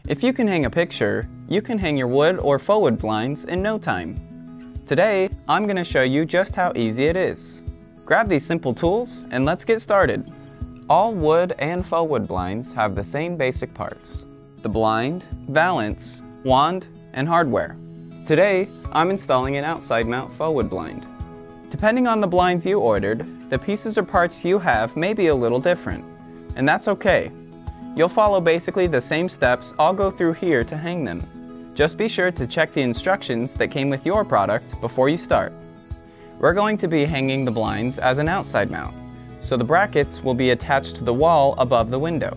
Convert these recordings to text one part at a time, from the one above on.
If you can hang a picture, you can hang your wood or faux wood blinds in no time. Today, I'm going to show you just how easy it is. Grab these simple tools and let's get started. All wood and faux wood blinds have the same basic parts: the blind, valance, wand, and hardware. Today, I'm installing an outside mount faux wood blind. Depending on the blinds you ordered, the pieces or parts you have may be a little different, and that's okay. You'll follow basically the same steps I'll go through here to hang them. Just be sure to check the instructions that came with your product before you start. We're going to be hanging the blinds as an outside mount, so the brackets will be attached to the wall above the window.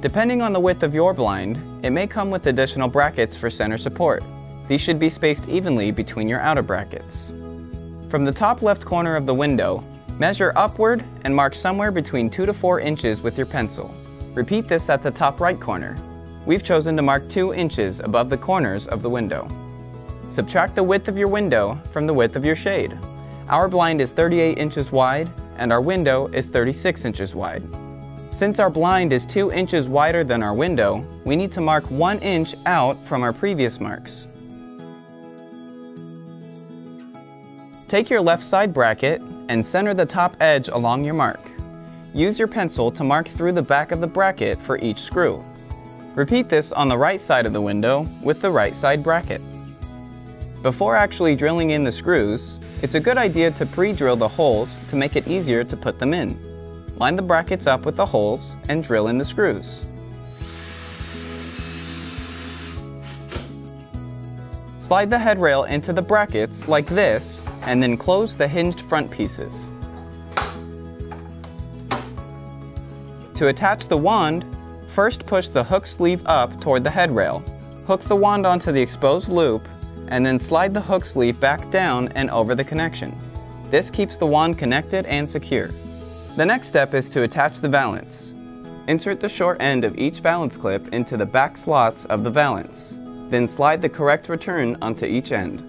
Depending on the width of your blind, it may come with additional brackets for center support. These should be spaced evenly between your outer brackets. From the top left corner of the window, measure upward and mark somewhere between 2 to 4 inches with your pencil. Repeat this at the top right corner. We've chosen to mark 2 inches above the corners of the window. Subtract the width of your window from the width of your shade. Our blind is 38 inches wide and our window is 36 inches wide. Since our blind is 2 inches wider than our window, we need to mark 1 inch out from our previous marks. Take your left side bracket and center the top edge along your mark. Use your pencil to mark through the back of the bracket for each screw. Repeat this on the right side of the window with the right side bracket. Before actually drilling in the screws, it's a good idea to pre-drill the holes to make it easier to put them in. Line the brackets up with the holes and drill in the screws. Slide the headrail into the brackets like this, and then close the hinged front pieces. To attach the wand, first push the hook sleeve up toward the headrail. Hook the wand onto the exposed loop, and then slide the hook sleeve back down and over the connection. This keeps the wand connected and secure. The next step is to attach the valance. Insert the short end of each valance clip into the back slots of the valance. Then slide the correct return onto each end.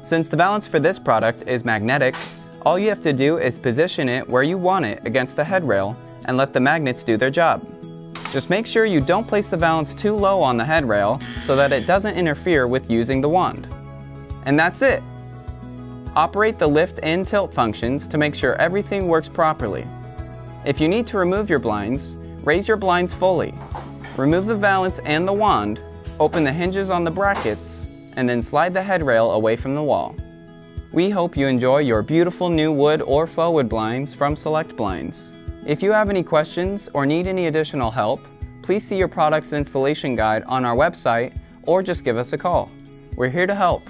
Since the valance for this product is magnetic, all you have to do is position it where you want it against the headrail and let the magnets do their job. Just make sure you don't place the valance too low on the headrail so that it doesn't interfere with using the wand. And that's it! Operate the lift and tilt functions to make sure everything works properly. If you need to remove your blinds, raise your blinds fully. Remove the valance and the wand, open the hinges on the brackets, and then slide the headrail away from the wall. We hope you enjoy your beautiful new wood or faux wood blinds from Select Blinds. If you have any questions or need any additional help, please see your product's installation guide on our website or just give us a call. We're here to help.